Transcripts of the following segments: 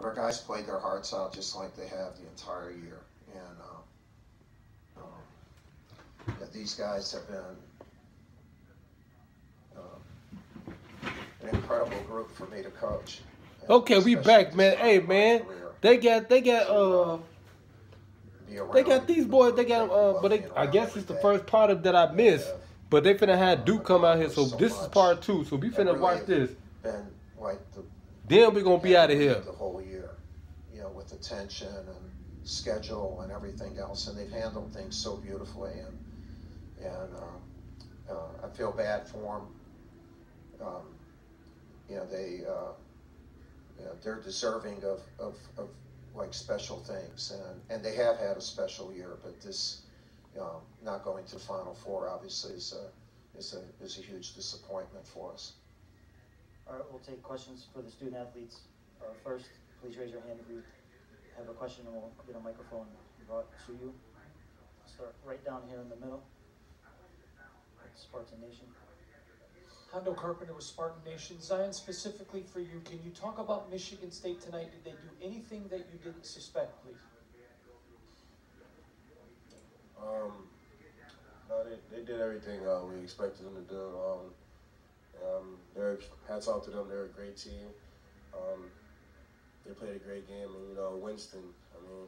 our guys played their hearts out just like they have the entire year. And yeah, these guys have been an incredible group for me to coach. Okay, we back, man. Hey, man, they got these boys. They got but I guess it's the first part that I missed. But they finna have Duke come out here, so this is part 2. So we finna watch this. Then we gonna be out of here. The whole year, you know, with attention and schedule and everything else, and they've handled things so beautifully, and I feel bad for them. You know, they're deserving of like special things, and they have had a special year, but this. Not going to the Final Four obviously is a huge disappointment for us. All right, we'll take questions for the student athletes. First, please raise your hand if you have a question, and we'll get a microphone brought to you. Start right down here in the middle. Spartan Nation. Hondo Carpenter with Spartan Nation. Zion, specifically for you, can you talk about Michigan State tonight? Did they do anything that you didn't suspect, please? No, they did everything we expected them to do. Hats off to them. They're a great team. They played a great game, and you know Winston. I mean,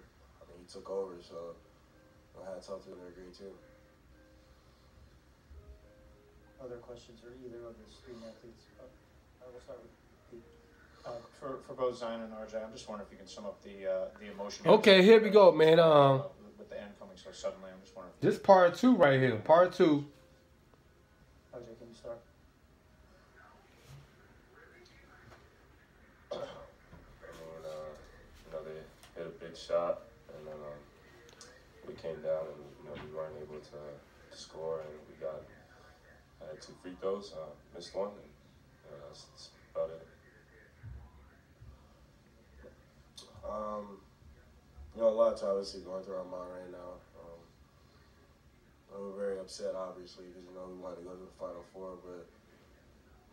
he took over, so hats off to them. They're a great team. Other questions for either of the student athletes? We'll start with Pete. For both Zion and RJ, I'm just wondering if you can sum up the emotion. Okay, here we go, man. With the end coming so suddenly, I'm just wondering. This part 2 right here. Part 2. RJ, can you start? They hit a big shot, and then we came down, and we weren't able to score, and I had 2 free throws, missed one, and that's about it. You know, a lot of obviously going through our mind right now. We're very upset, obviously, because you know we wanted to go to the Final Four, but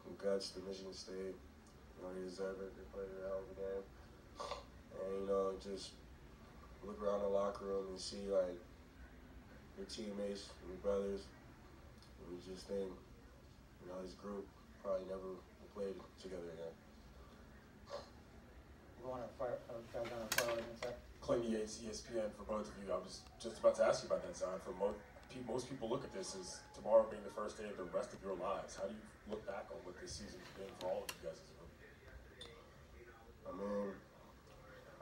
congrats to Michigan State. You know, they deserve it. They played a hell of a game, and you know, just look around the locker room and see like your teammates, your brothers. And we just think, you know, this group probably never played together again. You want to fire against that? Clinton Yates, ESPN, for both of you. I was just about to ask you about that, Zion. For most people look at this as tomorrow being the first day of the rest of your lives. How do you look back on what this season's been for all of you guys as a group? I mean,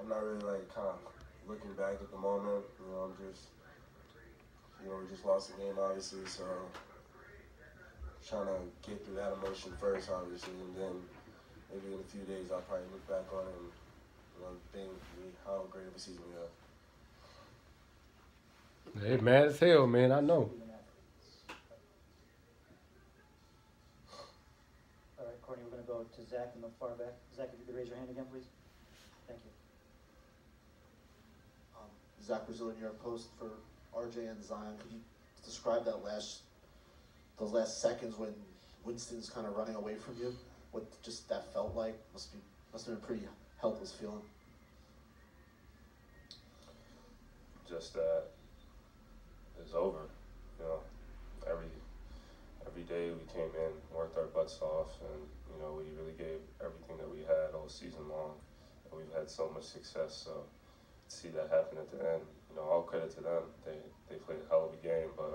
I'm not really like kind of looking back at the moment. You know, I'm just, you know, we just lost the game, obviously, so trying to get through that emotion first, obviously, and then maybe in a few days I'll probably look back on it and, you know, think how great of a season we have. They mad as hell, man. I know. All right, Courtney, we're going to go to Zach in the far back. Zach, if you could raise your hand again, please. Thank you. Zach Brazil, New York Post for RJ and Zion. Could you describe those last seconds when Winston's kind of running away from you? What just that felt like? Must have been a pretty helpless feeling. Just that it's over. You know, every day we came in, worked our butts off, and you know we really gave everything that we had all season long, and we've had so much success. So to see that happen at the end, you know, all credit to them. They played a hell of a game, but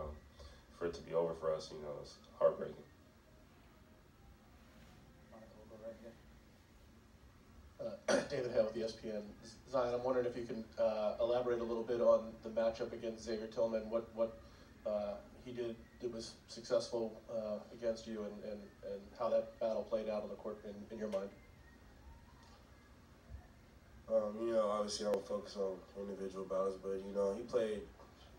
for it to be over for us, you know, it's heartbreaking. David Hale with ESPN. Zion, I'm wondering if you can elaborate a little bit on the matchup against Xavier Tillman, what he did that was successful against you, and how that battle played out on the court in your mind. You know, obviously I don't focus on individual battles, but, you know, he played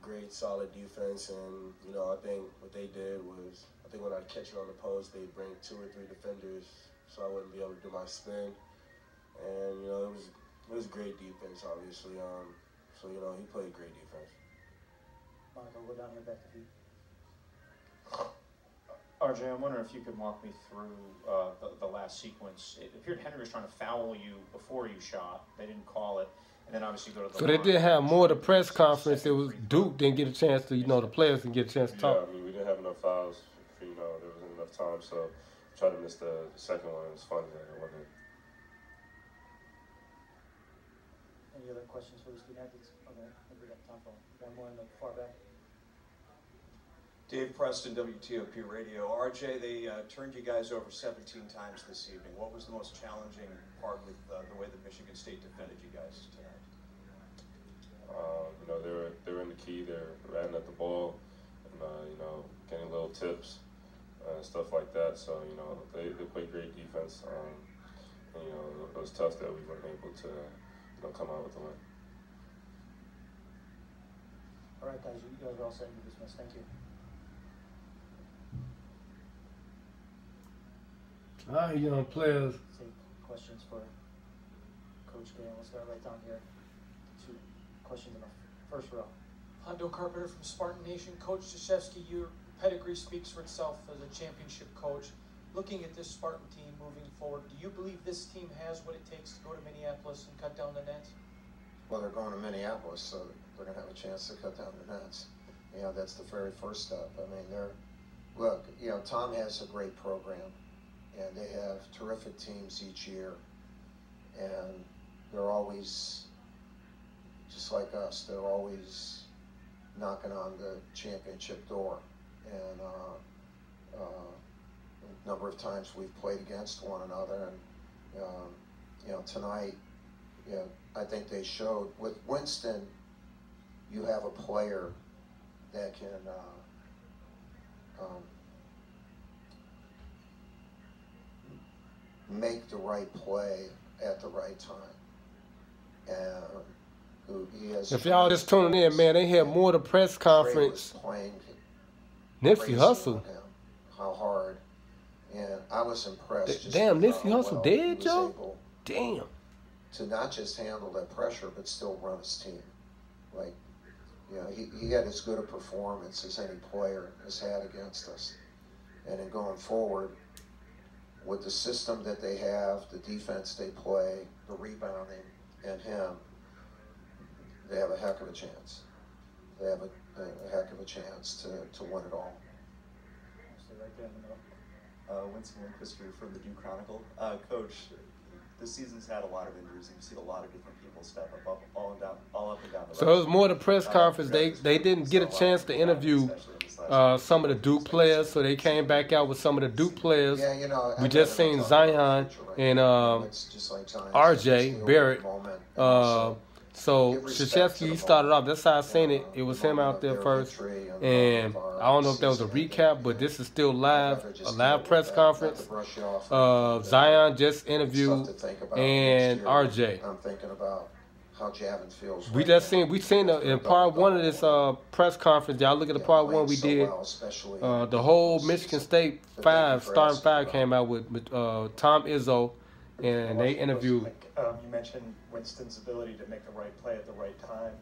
great, solid defense, and, you know, I think what they did was, I think when I'd catch it on the post, they'd bring 2 or 3 defenders so I wouldn't be able to do my spin. And, you know, it was great defense, obviously. So, you know, he played great defense. Monica, we'll go down here back to you. RJ, I'm wondering if you could walk me through the last sequence. It appeared Henry was trying to foul you before you shot. They didn't call it. And then obviously go to the So they did have more of the press conference. It was Duke didn't get a chance to, the players didn't get a chance to talk. Yeah, I mean, we didn't have enough fouls. There wasn't enough time, so tried to miss the second one. It was funny that it wasn't. Any other questions for the student athletes? Okay, I think we got time for one more in the far back. Dave Preston, WTOP Radio. RJ, they turned you guys over 17 times this evening. What was the most challenging part with the way that Michigan State defended you guys tonight? They were in the key. They were ratting at the ball, and getting little tips and stuff like that. So they played great defense. And, it was tough that we weren't able to come out with the win. All right, guys, you guys are all set. You're dismissed. Thank you. All right, young players. Take questions for Coach Gale. We'll start right down here. 2 questions in the first row. Hondo Carpenter from Spartan Nation. Coach Krzyzewski, your pedigree speaks for itself as a championship coach. Looking at this Spartan team moving forward, do you believe this team has what it takes to go to Minneapolis and cut down the nets? Well, they're going to Minneapolis, so they're going to have a chance to cut down the nets. That's the very first step. I mean, Tom has a great program, and they have terrific teams each year, and they're always, just like us, they're always knocking on the championship door. And a number of times we've played against one another, and tonight, I think they showed with Winston, you have a player that can make the right play at the right time. And he has. If y'all just tuning in, man, they had more of the press conference. Nipsey Hussle. How hard. And I was impressed. Damn, Nipsey Hussle dead, Joe? Damn. To not just handle that pressure, but still run his team. Like, he had as good a performance as any player has had against us. And in going forward, with the system that they have, the defense they play, the rebounding, and him, they have a heck of a chance. They have a heck of a chance to win it all. Stay right there in the middle. Winston Lancaster from the Duke Chronicle. Coach, this season's had a lot of injuries, and you've seen a lot of different people step up all up and down the So it was more the press conference. They didn't get a chance to interview some of the Duke players, so they came back out with some of the Duke players. We just seen Zion and RJ Barrett. So Krzyzewski, he started off. That's how I seen it. It was him out there first, and I don't know if that was a recap, but this is still live, a live press conference. Zion just interviewed, and RJ. I'm thinking about how Javin feels. We seen in part 1 of this press conference. Y'all look at the part 1 we did. The whole Michigan State starting five came out with Tom Izzo, and they interviewed. You mentioned Winston's ability to make the right play at the right time.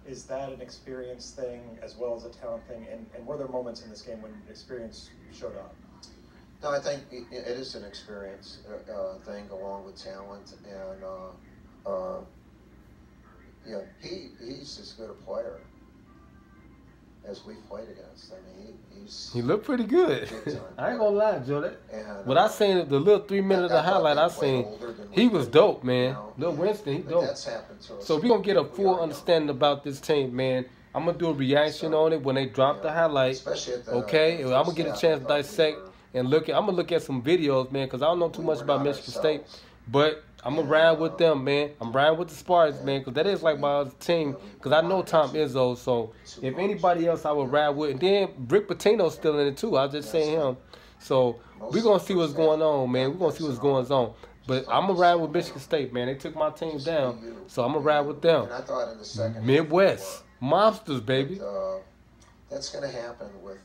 Is that an experience thing as well as a talent thing? And were there moments in this game when experience showed up? No, I think it is an experience thing along with talent, and he's as good a player as we've played against. I mean, he looked pretty good. I ain't gonna lie, Joe. What I seen, the little 3 minutes of highlight I seen, he was dope, man. Lil Winston, he dope. So we gonna get a full understanding about this team, man. I'm gonna do a reaction on it when they drop the highlight. Okay, I'm gonna get a chance to dissect and look at. I'm gonna look at some videos, man, because I don't know too much about Michigan State, but I'm going to ride with them, man. I'm riding with the Spartans, man, because that is like my other team, because I know Tom Izzo, so if anybody else I would ride with. And then Rick Pitino's still in it, too. I was just saying him. So we're going to see what's going on, man. We're going to see what's going on. But I'm going to ride with Michigan State, man. They took my team down, so I'm going to ride with them. Midwest. Monsters, baby. That's going to happen with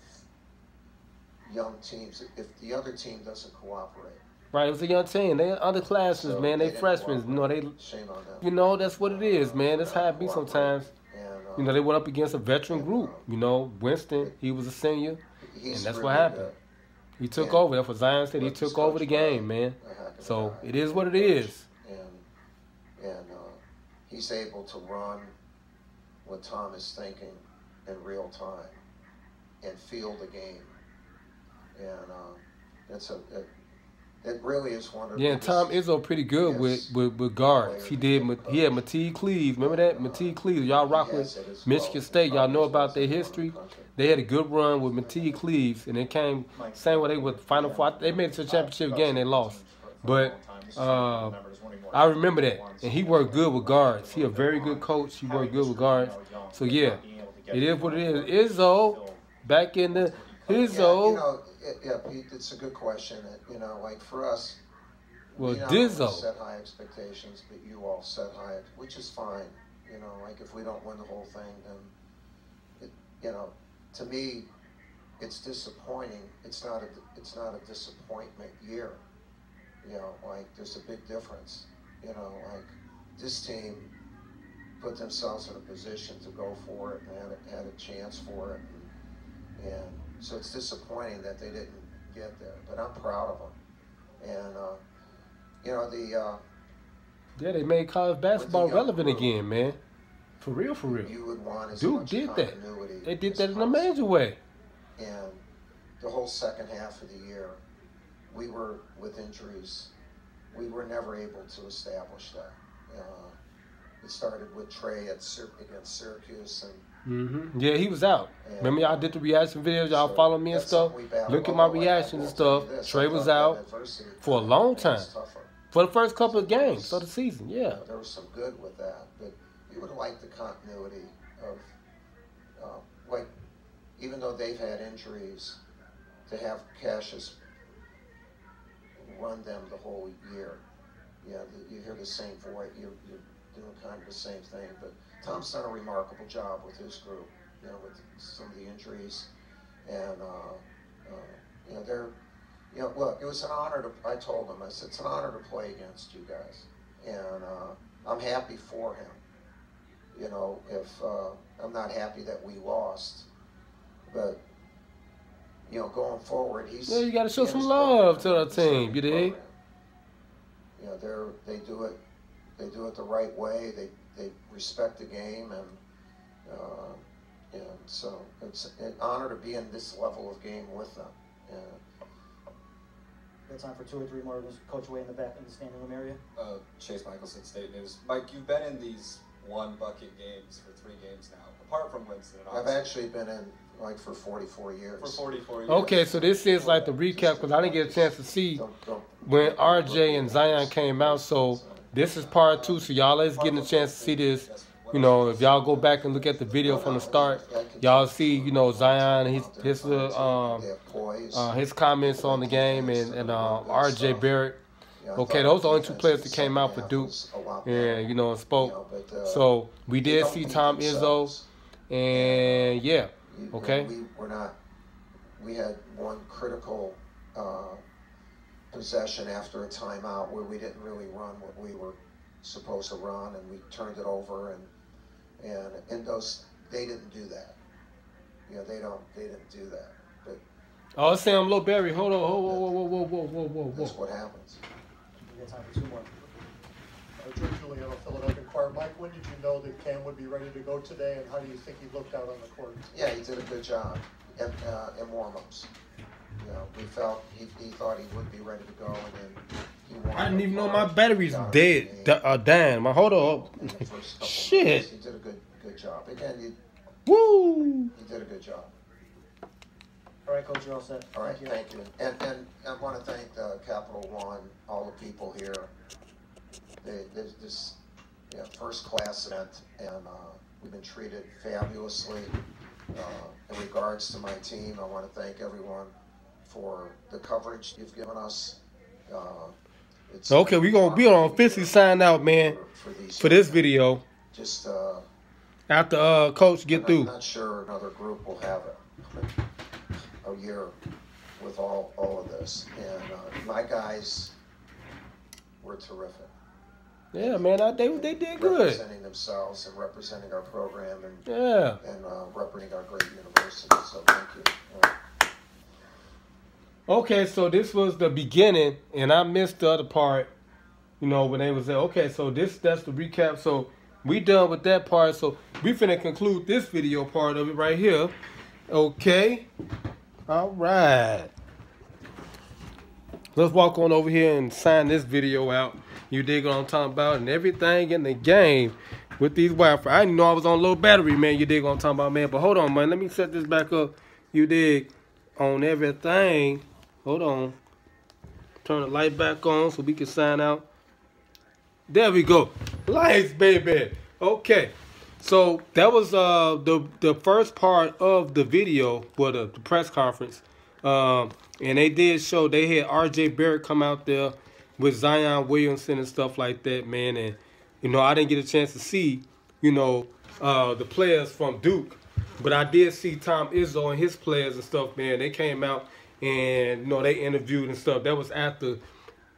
young teams if the other team doesn't cooperate. Right, it was a young team. They underclassmen, man. They freshmen. That's what it is, man. That's how it be sometimes. They went up against a veteran group. Winston, he was a senior, and that's what happened. He took over. That's what Zion said. He took over the game, man. So it is what it is. And he's able to run what Tom is thinking in real time and feel the game. And it really is one of the and Tom Izzo pretty good with guards. He had Mateed Cleaves. Remember that? Mateed Cleaves. Y'all rock with Michigan State. Y'all know about their history. They had a good run with Mateed Cleaves, and it came same way they were Final Four. They made it to the championship game. They lost, but I remember that. And he worked good with guards. He a very good coach. He worked good with guards. So yeah, it is what it is. Izzo back in the Izzo. Yeah, Pete, it's a good question. Like for us, well, we not Dizzo set high expectations, but you all set high, which is fine. Like if we don't win the whole thing, then to me, it's disappointing. It's not a disappointment year. Like there's a big difference. Like this team put themselves in a position to go for it and had a chance for it, and so it's disappointing that they didn't get there. But I'm proud of them, and yeah, they made college basketball relevant again, man. For real, for real. You would want as Duke much did that. continuity They did as that in a possible. major way. And the whole second half of the year, we were with injuries. We were never able to establish that. It started with Trey against Syracuse, and yeah, he was out. Remember, y'all did the reaction videos. Y'all follow me and stuff. Look at my reactions and stuff. Trey was out for a long time, for the first couple of games of the season. Yeah, there was some good with that, but you would like the continuity of, like, even though they've had injuries, to have Cassius run them the whole year. Yeah, you hear the same voice. You're doing kind of the same thing. But Tom's done a remarkable job with his group. With some of the injuries, and look, it was an honor to. I told him, I said, it's an honor to play against you guys, and I'm happy for him. If I'm not happy that we lost, but going forward, you got to show some love to the team. You dig? They do it the right way. They respect the game, and so it's an honor to be in this level of game with them. Got time for 2 or 3 more. There's Coach Way in the back in the standing room area. Chase Michelson, State News. Mike, you've been in these one bucket games for 3 games now. Apart from Winston, I've actually been in like for 44 years. For 44 years. Okay, so this is like the recap because I didn't get a chance to see when RJ and Zion came out. So this is part 2. So y'all is getting a chance to see this. If y'all go back and look at the video from the start, y'all see, Zion, his comments on the game, and RJ Barrett. Okay, those are the only 2 players that came out for Duke and, spoke. So we did see Tom Izzo, and yeah, okay. We had one critical possession after a timeout where we didn't really run what we were supposed to run, and we turned it over, and they didn't do that. They didn't do that. But oh, Sam Lowberry, hold on, whoa. That's what happens. We got time for 2 more. George Juliano, Philadelphia Inquirer. Mike, when did you know that Cam would be ready to go today, and how do you think he looked out on the court? Yeah, he did a good job in warm-ups. We felt he thought he would be ready to go, and then he wanted. I didn't even know my battery's dead. Damn, hold on. Shit. He did a good job. Again, woo. He did a good job. All right, Coach, you're all set. All right, thank you. And I want to thank Capital One, all the people here. There's this first-class event, and we've been treated fabulously. In regards to my team, I want to thank everyone for the coverage you've given us. Okay, we're going to be on officially sign out, man, for this video. Just after Coach get through. I'm not sure another group will have a year with all of this. And my guys were terrific. Yeah, man, they did good. Representing themselves and representing our program and representing our great university. So thank you. Okay, so this was the beginning, and I missed the other part. You know, when they was there. Okay, so that's the recap. So we done with that part. So we finna conclude this video part of it right here. Okay. All right. Let's walk on over here and sign this video out. You dig what I'm talking about? And everything in the game with these Wi-Fi. I didn't know I was on low battery, man. You dig what I'm talking about, man? But hold on, man. Let me set this back up. You dig on everything. Hold on. Turn the light back on so we can sign out. There we go. Lights, baby. Okay. So that was the first part of the video, well, the press conference. And they did show, they had R.J. Barrett come out there with Zion Williamson and stuff like that, man. And, you know, I didn't get a chance to see, you know, the players from Duke. But I did see Tom Izzo and his players and stuff, man. They came out and, you know, they interviewed and stuff. That was after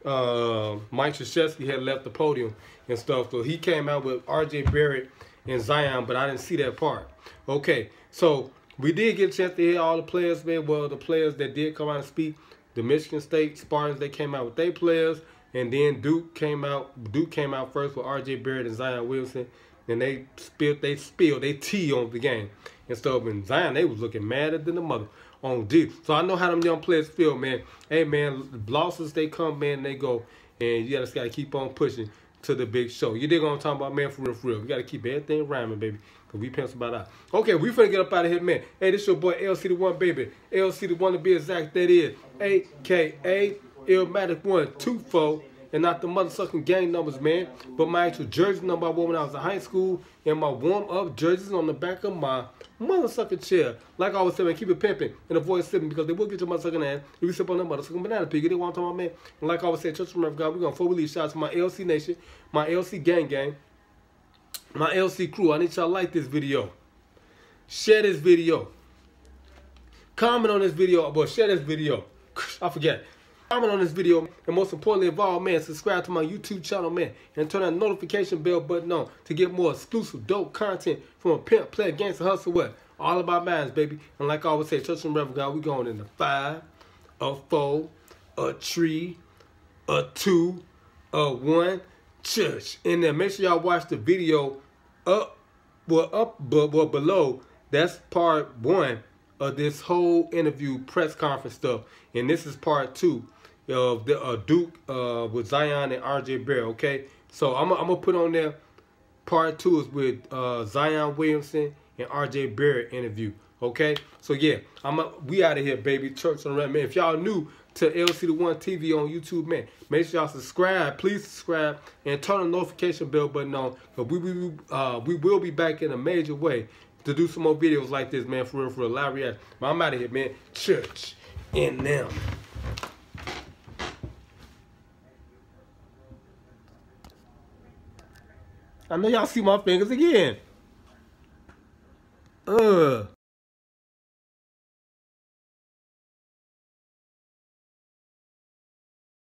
Mike Krzyzewski had left the podium and stuff. So he came out with R.J. Barrett and Zion, but I didn't see that part. Okay, so we did get a chance to hear all the players, man. Well, the players that did come out and speak, the Michigan State Spartans, they came out with their players, and then Duke came out. Duke came out first with R.J. Barrett and Zion Williamson. And they spilled they tea on the game and stuff. And Zion, they was looking madder than the mother on Duke. So I know how them young players feel, man. Hey, man, losses, they come, man, they go. And you just got to keep on pushing to the big show. You dig what I'm talking about, man, for real, for real. We got to keep everything rhyming, baby, because we pencil about out. Okay, we finna get up out of here, man. Hey, this your boy, LC the One, baby. LC the One to be exact, that is A.K.A. Illmatic 124. And not the motherfucking gang numbers, man, but my actual jersey number I wore when I was in high school, and my warm-up jerseys on the back of my motherfucking chair. Like I always say, man, keep it pimping and avoid sipping, because they will get your motherfucking ass if you sip on that motherfucking banana pig. You know what I'm talking about, man? And like I always say, Church of God, we're going to release. Shout out to my LC Nation, my LC gang, my LC crew. I need y'all to like this video. Share this video. Comment on this video. Well, share this video. I forget. Comment on this video, and most importantly of all, man, subscribe to my YouTube channel, man, and turn that notification bell button on to get more exclusive, dope content from a pimp, player, gangster, hustle, what? All about minds, baby. And like I always say, Church and Reverend God, we going in a 5, a 4, a 3, a 2, a 1, church. And then make sure y'all watch the video but below. That's part 1 of this whole interview press conference stuff, and this is part 2 of the Duke with Zion and R.J. Barrett. Okay, so I'm gonna put on there part 2 is with Zion Williamson and R.J. Barrett interview. Okay, so yeah, we out of here, baby. Church on the Red, man. If y'all new to LC the One TV on YouTube, man, make sure y'all subscribe. Please subscribe and turn the notification bell button on, because we will be back in a major way to do some more videos like this, man, for real, live reaction. But I'm out of here, man. Church in them. I know y'all see my fingers again.